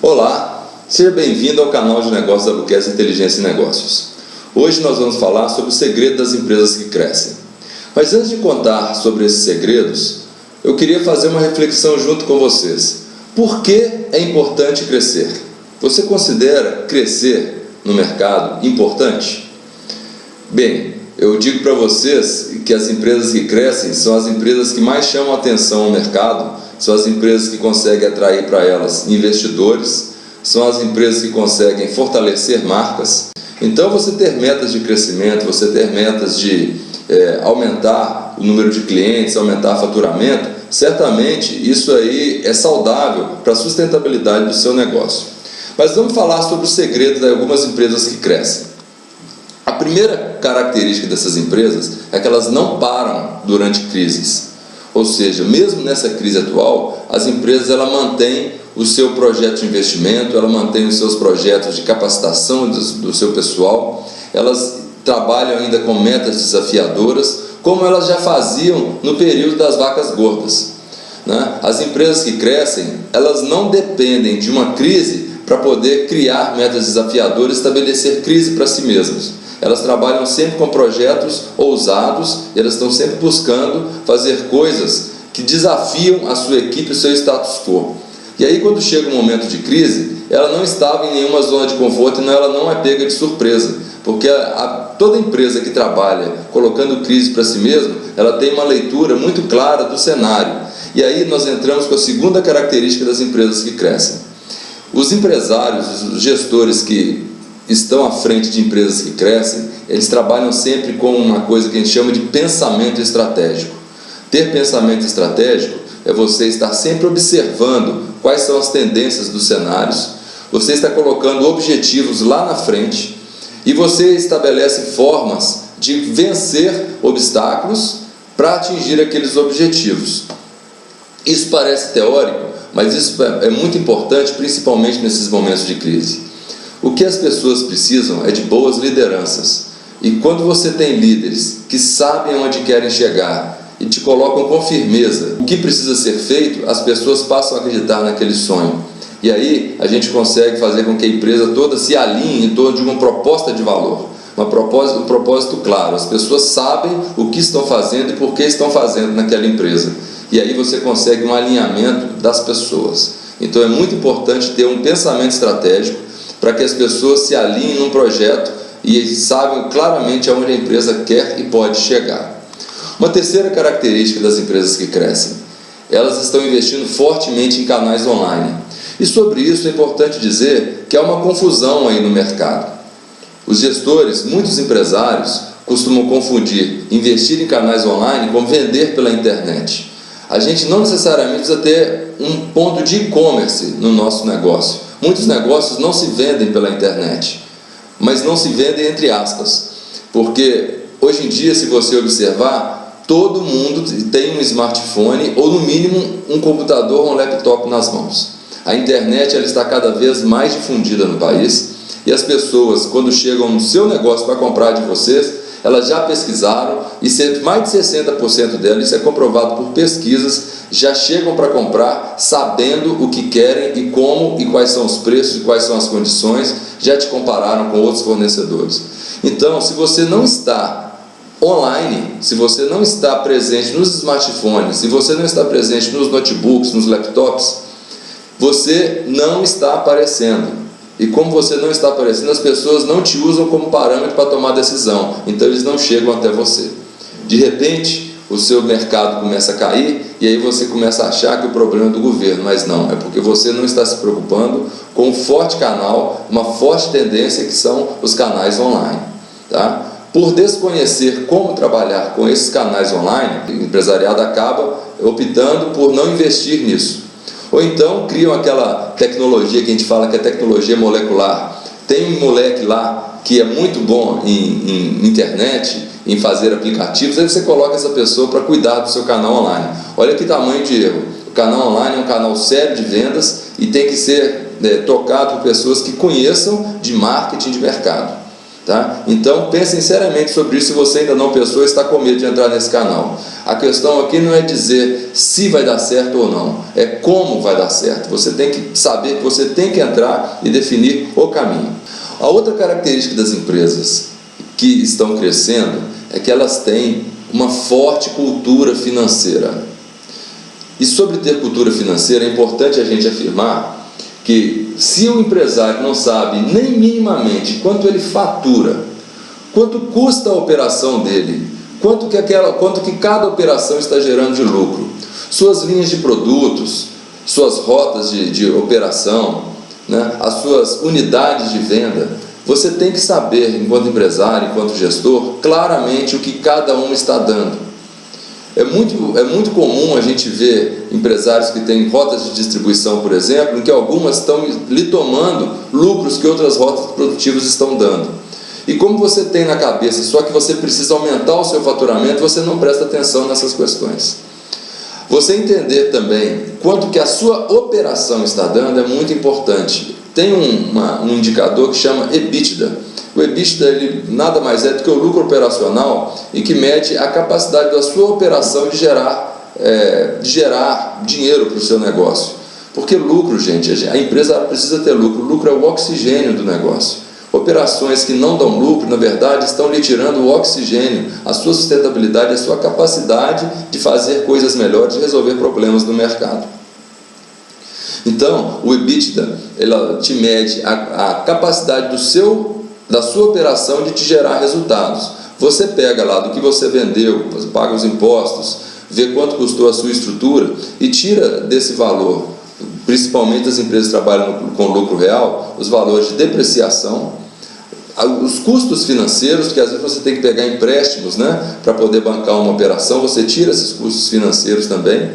Olá, seja bem-vindo ao canal de negócios da Luquezzi Inteligência em Negócios. Hoje nós vamos falar sobre o segredo das empresas que crescem. Mas antes de contar sobre esses segredos, eu queria fazer uma reflexão junto com vocês. Por que é importante crescer? Você considera crescer no mercado importante? Bem, eu digo para vocês que as empresas que crescem são as empresas que mais chamam atenção ao mercado, são as empresas que conseguem atrair para elas investidores, são as empresas que conseguem fortalecer marcas. Então, você ter metas de crescimento, você ter metas de aumentar o número de clientes, aumentar o faturamento, certamente isso aí é saudável para a sustentabilidade do seu negócio. Mas vamos falar sobre o segredo de algumas empresas que crescem. A primeira característica dessas empresas é que elas não param durante crises. Ou seja, mesmo nessa crise atual, as empresas mantêm o seu projeto de investimento, ela mantém os seus projetos de capacitação do seu pessoal, elas trabalham ainda com metas desafiadoras, como elas já faziam no período das vacas gordas. As empresas que crescem, elas não dependem de uma crise para poder criar metas desafiadoras e estabelecer crise para si mesmas. Elas trabalham sempre com projetos ousados, e elas estão sempre buscando fazer coisas que desafiam a sua equipe e o seu status quo. E aí, quando chega um momento de crise, ela não estava em nenhuma zona de conforto e ela não é pega de surpresa, porque toda empresa que trabalha colocando crise para si mesma, ela tem uma leitura muito clara do cenário. E aí nós entramos com a segunda característica das empresas que crescem. Os empresários, os gestores que estão à frente de empresas que crescem, eles trabalham sempre com uma coisa que a gente chama de pensamento estratégico. Ter pensamento estratégico é você estar sempre observando quais são as tendências dos cenários, você está colocando objetivos lá na frente e você estabelece formas de vencer obstáculos para atingir aqueles objetivos. Isso parece teórico, mas isso é muito importante, principalmente nesses momentos de crise. O que as pessoas precisam é de boas lideranças. E quando você tem líderes que sabem onde querem chegar e te colocam com firmeza o que precisa ser feito, as pessoas passam a acreditar naquele sonho. E aí a gente consegue fazer com que a empresa toda se alinhe em torno de uma proposta de valor. Um propósito claro. As pessoas sabem o que estão fazendo e por que estão fazendo naquela empresa. E aí você consegue um alinhamento das pessoas. Então é muito importante ter um pensamento estratégico para que as pessoas se alinhem num projeto e saibam claramente aonde a empresa quer e pode chegar. Uma terceira característica das empresas que crescem, elas estão investindo fortemente em canais online. E sobre isso é importante dizer que há uma confusão aí no mercado. Os gestores, muitos empresários, costumam confundir investir em canais online com vender pela internet. A gente não necessariamente precisa ter um ponto de e-commerce no nosso negócio. Muitos negócios não se vendem pela internet, mas não se vendem entre aspas, porque hoje em dia, se você observar, todo mundo tem um smartphone ou no mínimo um computador ou um laptop nas mãos. A internet ela está cada vez mais difundida no país e as pessoas, quando chegam no seu negócio para comprar de vocês, elas já pesquisaram e mais de 60% delas, isso é comprovado por pesquisas, já chegam para comprar sabendo o que querem e como e quais são os preços e quais são as condições, já te compararam com outros fornecedores. Então, se você não está online, se você não está presente nos smartphones, se você não está presente nos notebooks, nos laptops, você não está aparecendo. E como você não está aparecendo, as pessoas não te usam como parâmetro para tomar decisão. Então eles não chegam até você. De repente, o seu mercado começa a cair e aí você começa a achar que o problema é do governo. Mas não, é porque você não está se preocupando com um forte canal, uma forte tendência que são os canais online. Tá? Por desconhecer como trabalhar com esses canais online, o empresariado acaba optando por não investir nisso. Ou então criam aquela tecnologia que a gente fala que é tecnologia molecular. Tem um moleque lá que é muito bom em internet, em fazer aplicativos, aí você coloca essa pessoa para cuidar do seu canal online. Olha que tamanho de erro. O canal online é um canal sério de vendas e tem que ser tocado por pessoas que conheçam de marketing de mercado. Tá? Então pensem seriamente sobre isso. Se você ainda não pensou, está com medo de entrar nesse canal. A questão aqui não é dizer se vai dar certo ou não, é como vai dar certo. Você tem que saber que você tem que entrar e definir o caminho. A outra característica das empresas que estão crescendo é que elas têm uma forte cultura financeira. E sobre ter cultura financeira, é importante a gente afirmar que se o empresário não sabe nem minimamente quanto ele fatura, quanto custa a operação dele, quanto que cada operação está gerando de lucro, suas linhas de produtos, suas rotas de operação, né, as suas unidades de venda, você tem que saber, enquanto empresário, enquanto gestor, claramente o que cada um está dando. É muito comum a gente ver empresários que têm rotas de distribuição, por exemplo, em que algumas estão lhe tomando lucros que outras rotas produtivas estão dando. E como você tem na cabeça só que você precisa aumentar o seu faturamento, você não presta atenção nessas questões. Você entender também quanto que a sua operação está dando é muito importante. Tem um indicador que chama EBITDA. O EBITDA ele nada mais é do que o lucro operacional e que mede a capacidade da sua operação de gerar dinheiro para o seu negócio. Porque lucro, gente, a empresa precisa ter lucro. O lucro é o oxigênio do negócio. Operações que não dão lucro, na verdade, estão lhe tirando o oxigênio, a sua sustentabilidade, a sua capacidade de fazer coisas melhores, de resolver problemas no mercado. Então, o EBITDA, ela te mede a capacidade da sua operação de te gerar resultados. Você pega lá do que você vendeu, paga os impostos, vê quanto custou a sua estrutura e tira desse valor, principalmente as empresas que trabalham com lucro real, os valores de depreciação, os custos financeiros, porque às vezes você tem que pegar empréstimos, né, para poder bancar uma operação, você tira esses custos financeiros também,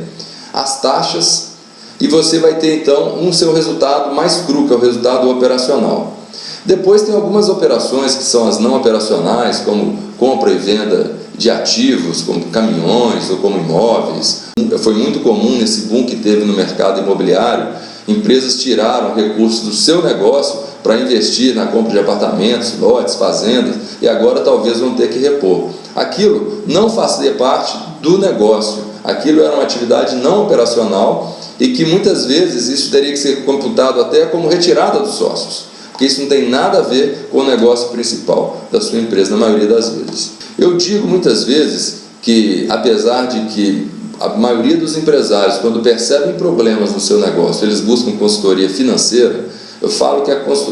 as taxas, e você vai ter então um seu resultado mais cru, que é o resultado operacional. Depois tem algumas operações que são as não operacionais, como compra e venda de ativos, como caminhões ou como imóveis. Foi muito comum nesse boom que teve no mercado imobiliário, empresas tiraram recursos do seu negócio para investir na compra de apartamentos, lotes, fazendas, e agora talvez vão ter que repor. Aquilo não fazia parte do negócio, aquilo era uma atividade não operacional e que muitas vezes isso teria que ser computado até como retirada dos sócios, porque isso não tem nada a ver com o negócio principal da sua empresa, na maioria das vezes. Eu digo muitas vezes que, apesar de que a maioria dos empresários, quando percebem problemas no seu negócio, eles buscam consultoria financeira, eu falo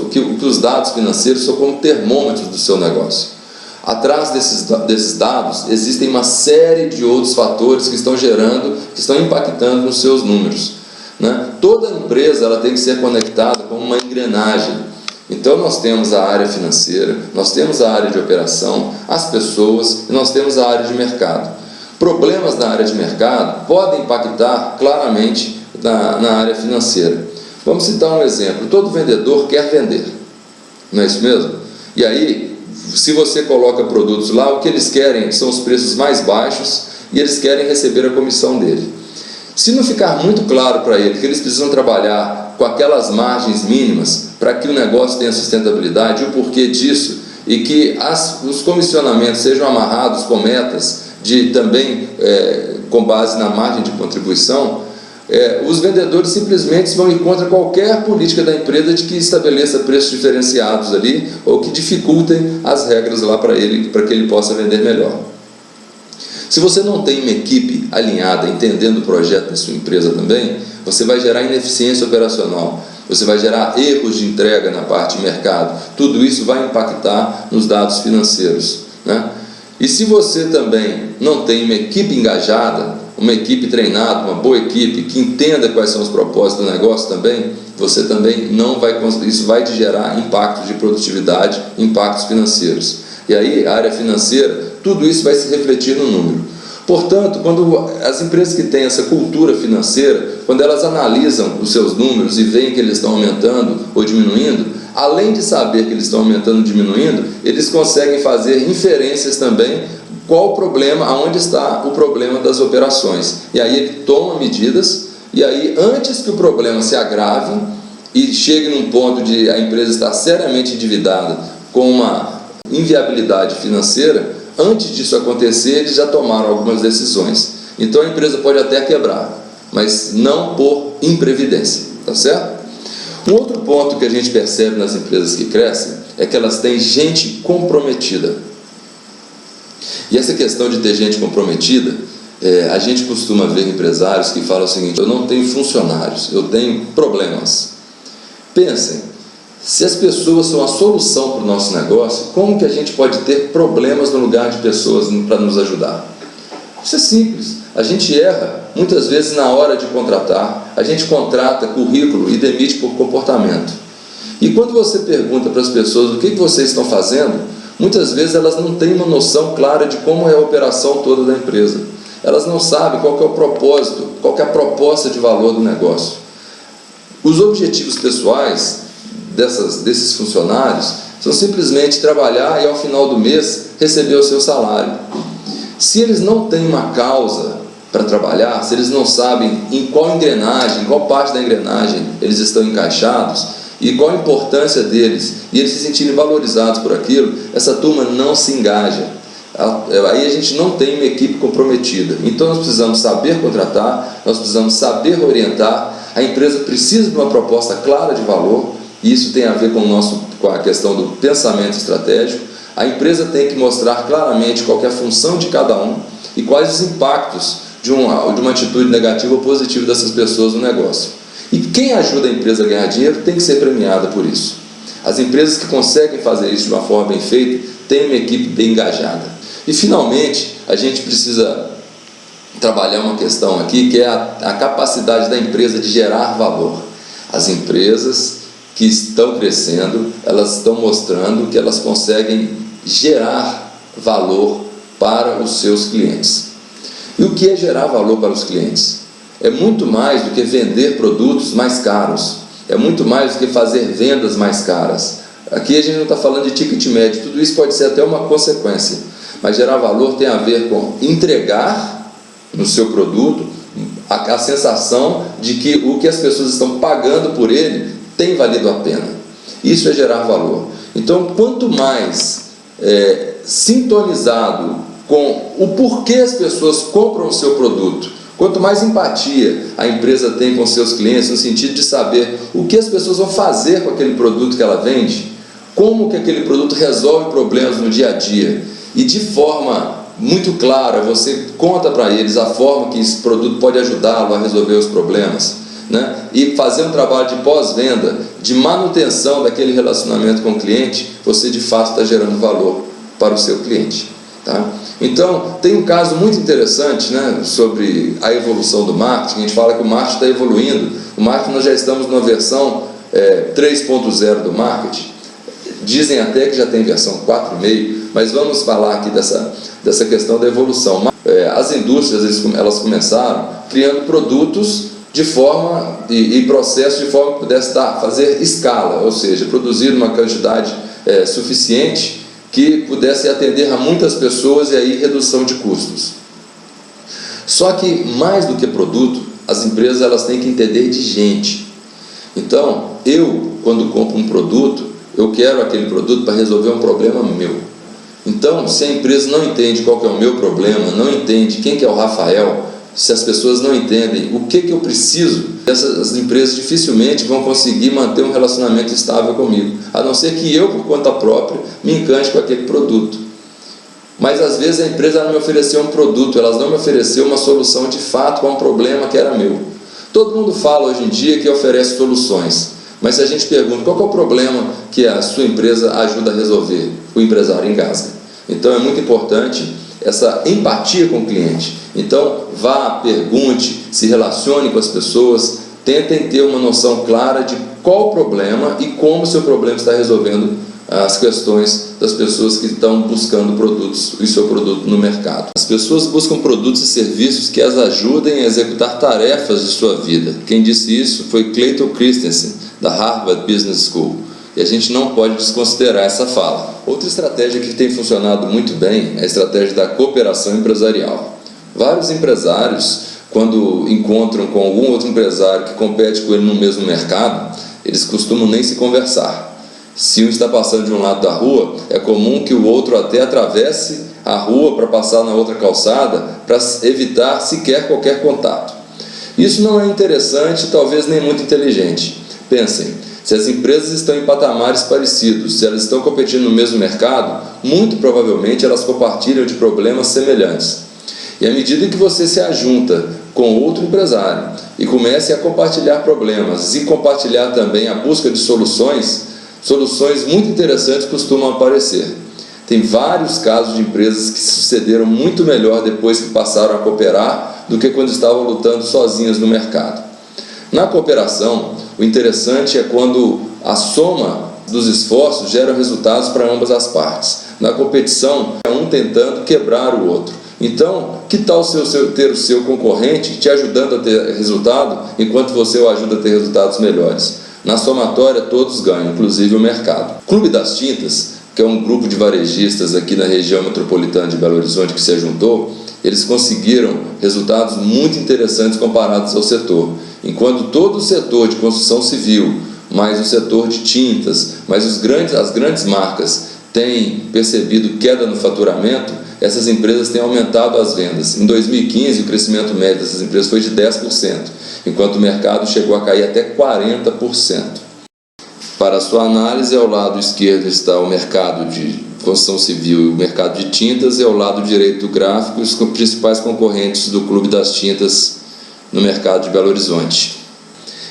que os dados financeiros são como termômetros do seu negócio. Atrás desses dados existem uma série de outros fatores que estão impactando nos seus números, né? Toda empresa ela tem que ser conectada com uma engrenagem. Então nós temos a área financeira, nós temos a área de operação, as pessoas e nós temos a área de mercado. Problemas na área de mercado podem impactar claramente na área financeira. Vamos citar um exemplo. Todo vendedor quer vender, não é isso mesmo? E aí, se você coloca produtos lá, o que eles querem são os preços mais baixos e eles querem receber a comissão dele. Se não ficar muito claro para ele que eles precisam trabalhar com aquelas margens mínimas para que o negócio tenha sustentabilidade, o porquê disso, e que os comissionamentos sejam amarrados com metas com base na margem de contribuição, os vendedores simplesmente vão ir contra qualquer política da empresa de que estabeleça preços diferenciados ali ou que dificultem as regras lá para que ele possa vender melhor. Se você não tem uma equipe alinhada, entendendo o projeto da sua empresa também, você vai gerar ineficiência operacional, você vai gerar erros de entrega na parte de mercado, tudo isso vai impactar nos dados financeiros, né? E se você também não tem uma equipe engajada, uma equipe treinada, uma boa equipe que entenda quais são os propósitos do negócio também, você também não vai conseguir, isso vai te gerar impactos de produtividade, impactos financeiros. E aí, a área financeira, tudo isso vai se refletir no número. Portanto, quando as empresas que têm essa cultura financeira, quando elas analisam os seus números e veem que eles estão aumentando ou diminuindo, além de saber que eles estão aumentando ou diminuindo, eles conseguem fazer inferências também qual o problema, aonde está o problema das operações. E aí ele toma medidas, e aí antes que o problema se agrave e chegue num ponto de a empresa estar seriamente endividada com uma inviabilidade financeira, antes disso acontecer, eles já tomaram algumas decisões. Então a empresa pode até quebrar, mas não por imprevidência, tá certo? Um outro ponto que a gente percebe nas empresas que crescem é que elas têm gente comprometida. E essa questão de ter gente comprometida, a gente costuma ver empresários que falam o seguinte: eu não tenho funcionários, eu tenho problemas. Pensem, se as pessoas são a solução para o nosso negócio, como que a gente pode ter problemas no lugar de pessoas para nos ajudar? Isso é simples. A gente erra muitas vezes na hora de contratar, a gente contrata currículo e demite por comportamento. E quando você pergunta para as pessoas o que vocês estão fazendo, muitas vezes elas não têm uma noção clara de como é a operação toda da empresa. Elas não sabem qual que é o propósito, qual que é a proposta de valor do negócio. Os objetivos pessoais desses funcionários são simplesmente trabalhar e ao final do mês receber o seu salário. Se eles não têm uma causa para trabalhar, se eles não sabem em qual engrenagem, em qual parte da engrenagem eles estão encaixados e qual a importância deles, e eles se sentirem valorizados por aquilo, essa turma não se engaja. Aí a gente não tem uma equipe comprometida. Então nós precisamos saber contratar, nós precisamos saber orientar, a empresa precisa de uma proposta clara de valor, e isso tem a ver com a questão do pensamento estratégico. A empresa tem que mostrar claramente qual que é a função de cada um e quais os impactos de uma atitude negativa ou positiva dessas pessoas no negócio. E quem ajuda a empresa a ganhar dinheiro tem que ser premiada por isso. As empresas que conseguem fazer isso de uma forma bem feita têm uma equipe bem engajada. E finalmente, a gente precisa trabalhar uma questão aqui, que é a capacidade da empresa de gerar valor. As empresas que estão crescendo, elas estão mostrando que elas conseguem gerar valor para os seus clientes. E o que é gerar valor para os clientes? É muito mais do que vender produtos mais caros, é muito mais do que fazer vendas mais caras. Aqui a gente não está falando de ticket médio, tudo isso pode ser até uma consequência, mas gerar valor tem a ver com entregar no seu produto a sensação de que o que as pessoas estão pagando por ele tem valido a pena. Isso é gerar valor. Então, quanto mais sintonizado com o porquê as pessoas compram o seu produto, quanto mais empatia a empresa tem com seus clientes, no sentido de saber o que as pessoas vão fazer com aquele produto que ela vende, como que aquele produto resolve problemas no dia a dia, e de forma muito clara você conta para eles a forma que esse produto pode ajudá-lo a resolver os problemas, né? E fazer um trabalho de pós-venda, de manutenção daquele relacionamento com o cliente, você de fato está gerando valor para o seu cliente, tá? Então, tem um caso muito interessante, né, sobre a evolução do marketing. A gente fala que o marketing está evoluindo. O marketing, nós já estamos numa versão 3.0 do marketing. Dizem até que já tem versão 4.5, mas vamos falar aqui dessa questão da evolução. As indústrias, elas começaram criando produtos de forma e processos de forma que pudesse fazer escala, ou seja, produzir uma quantidade suficiente que pudesse atender a muitas pessoas e aí redução de custos. Só que mais do que produto, as empresas elas têm que entender de gente. Então, quando compro um produto, eu quero aquele produto para resolver um problema meu. Então, se a empresa não entende qual que é o meu problema, não entende quem que é o Rafael, se as pessoas não entendem o que eu preciso, essas empresas dificilmente vão conseguir manter um relacionamento estável comigo, a não ser que eu, por conta própria, me encante com aquele produto. Mas às vezes a empresa não me ofereceu um produto, elas não me ofereceu uma solução de fato para um problema que era meu. Todo mundo fala hoje em dia que oferece soluções, mas se a gente pergunta qual que é o problema que a sua empresa ajuda a resolver, o empresário engasga. Então é muito importante essa empatia com o cliente. Então vá, pergunte, se relacione com as pessoas, tentem ter uma noção clara de qual o problema e como o seu problema está resolvendo as questões das pessoas que estão buscando produtos e seu produto no mercado. As pessoas buscam produtos e serviços que as ajudem a executar tarefas de sua vida. Quem disse isso foi Clayton Christensen, da Harvard Business School. E a gente não pode desconsiderar essa fala. Outra estratégia que tem funcionado muito bem é a estratégia da cooperação empresarial. Vários empresários, quando encontram com algum outro empresário que compete com ele no mesmo mercado, eles costumam nem se conversar. Se um está passando de um lado da rua, é comum que o outro até atravesse a rua para passar na outra calçada, para evitar sequer qualquer contato. Isso não é interessante, talvez nem muito inteligente. Pensem, se as empresas estão em patamares parecidos, se elas estão competindo no mesmo mercado, muito provavelmente elas compartilham de problemas semelhantes. E à medida que você se ajunta com outro empresário e comece a compartilhar problemas e compartilhar também a busca de soluções muito interessantes costumam aparecer. Tem vários casos de empresas que se sucederam muito melhor depois que passaram a cooperar do que quando estavam lutando sozinhas no mercado. Na cooperação, o interessante é quando a soma dos esforços gera resultados para ambas as partes. Na competição, é um tentando quebrar o outro. Então, que tal ter o seu concorrente te ajudando a ter resultado, enquanto você o ajuda a ter resultados melhores? Na somatória, todos ganham, inclusive o mercado. Clube das Tintas, que é um grupo de varejistas aqui na região metropolitana de Belo Horizonte que se juntou, eles conseguiram resultados muito interessantes comparados ao setor. Enquanto todo o setor de construção civil, mais o setor de tintas, mais as grandes marcas têm percebido queda no faturamento, essas empresas têm aumentado as vendas. Em 2015, o crescimento médio dessas empresas foi de 10%, enquanto o mercado chegou a cair até 40%. Para a sua análise, ao lado esquerdo está o mercado de construção civil e o mercado de tintas, e ao lado direito do gráfico os principais concorrentes do Clube das Tintas no mercado de Belo Horizonte.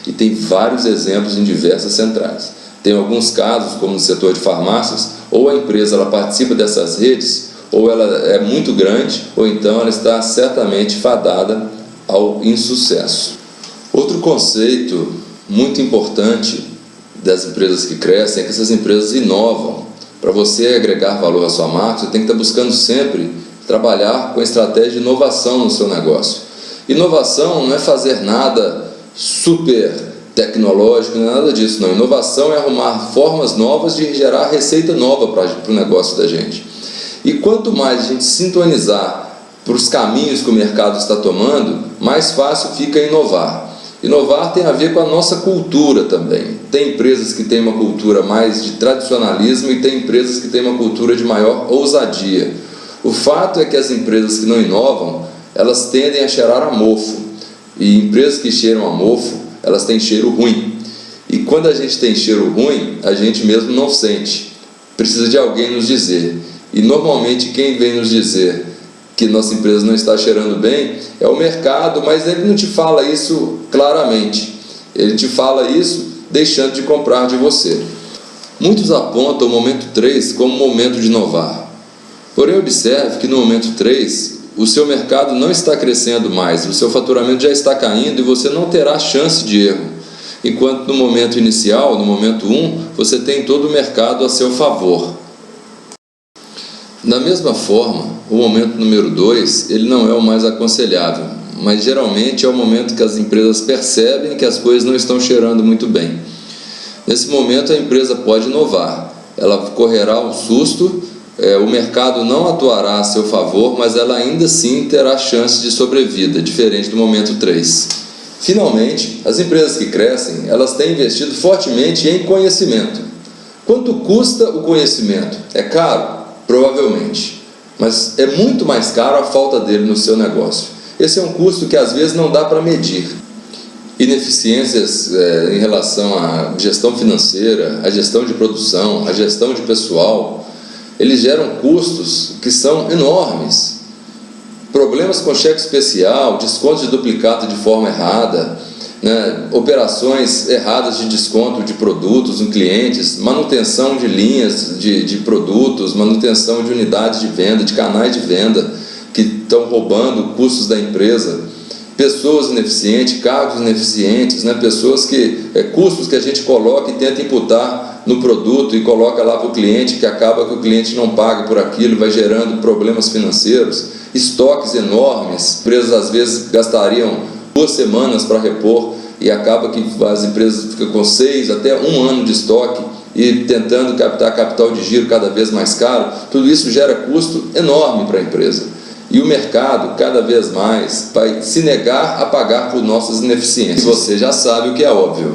E tem vários exemplos em diversas centrais. Tem alguns casos, como no setor de farmácias, ou a empresa ela participa dessas redes, ou ela é muito grande, ou então ela está certamente fadada ao insucesso. Outro conceito muito importante das empresas que crescem é que essas empresas inovam. Para você agregar valor à sua marca, você tem que estar buscando sempre trabalhar com a estratégia de inovação no seu negócio. Inovação não é fazer nada super tecnológico, não é nada disso, não. Inovação é arrumar formas novas de gerar receita nova para o negócio da gente. E quanto mais a gente sintonizar para os caminhos que o mercado está tomando, mais fácil fica inovar. Inovar tem a ver com a nossa cultura também. Tem empresas que têm uma cultura mais de tradicionalismo e tem empresas que têm uma cultura de maior ousadia. O fato é que as empresas que não inovam, elas tendem a cheirar a mofo. E empresas que cheiram a mofo, elas têm cheiro ruim. E quando a gente tem cheiro ruim, a gente mesmo não sente. Precisa de alguém nos dizer. E normalmente quem vem nos dizer que nossa empresa não está cheirando bem é o mercado, mas ele não te fala isso claramente. Ele te fala isso deixando de comprar de você. Muitos apontam o momento 3 como o momento de inovar. Porém, observe que no momento 3, o seu mercado não está crescendo mais, o seu faturamento já está caindo e você não terá chance de erro. Enquanto no momento inicial, no momento 1, você tem todo o mercado a seu favor. Da mesma forma, o momento número 2, ele não é o mais aconselhável, mas geralmente é o momento que as empresas percebem que as coisas não estão cheirando muito bem. Nesse momento a empresa pode inovar, ela correrá um susto, o mercado não atuará a seu favor, mas ela ainda assim terá chance de sobrevida, diferente do momento 3. Finalmente, as empresas que crescem, elas têm investido fortemente em conhecimento. Quanto custa o conhecimento? É caro? Provavelmente, mas é muito mais caro a falta dele no seu negócio. Esse é um custo que às vezes não dá para medir. Ineficiências em relação à gestão financeira, à gestão de produção, à gestão de pessoal, eles geram custos que são enormes. Problemas com cheque especial, desconto de duplicado de forma errada, operações erradas de desconto de produtos em clientes, manutenção de linhas de produtos, manutenção de unidades de venda, de canais de venda que estão roubando custos da empresa, pessoas ineficientes, cargos ineficientes, custos que a gente coloca e tenta imputar no produto e coloca lá para o cliente, que acaba que o cliente não paga por aquilo, vai gerando problemas financeiros, estoques enormes, empresas às vezes gastariam 2 semanas para repor e acaba que as empresas ficam com 6 até 1 ano de estoque e tentando captar capital de giro cada vez mais caro. Tudo isso gera custo enorme para a empresa. E o mercado cada vez mais vai se negar a pagar por nossas ineficiências. Você já sabe o que é óbvio.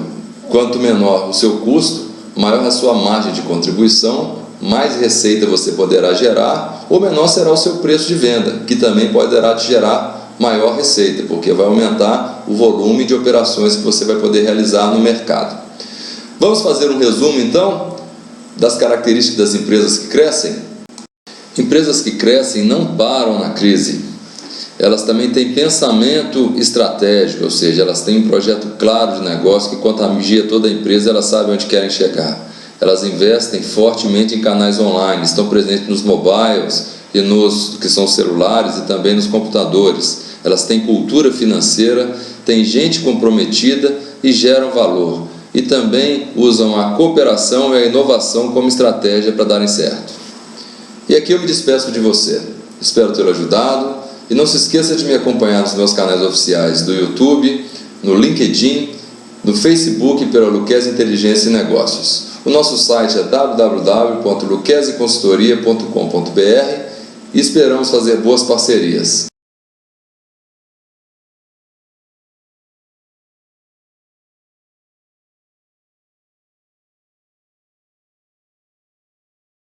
Quanto menor o seu custo, maior a sua margem de contribuição, mais receita você poderá gerar, ou menor será o seu preço de venda, que também poderá te gerar maior receita, porque vai aumentar o volume de operações que você vai poder realizar no mercado. Vamos fazer um resumo então das características das empresas que crescem? Empresas que crescem não param na crise. Elas também têm pensamento estratégico, ou seja, elas têm um projeto claro de negócio que contagia toda a empresa, elas sabem onde querem chegar. Elas investem fortemente em canais online, estão presentes nos mobiles e nos que são celulares e também nos computadores. Elas têm cultura financeira, têm gente comprometida e geram valor. E também usam a cooperação e a inovação como estratégia para darem certo. E aqui eu me despeço de você. Espero ter ajudado. E não se esqueça de me acompanhar nos meus canais oficiais do YouTube, no LinkedIn, no Facebook pela Lucchesi Inteligência e Negócios. O nosso site é www.lucchesiconsultoria.com.br e esperamos fazer boas parcerias.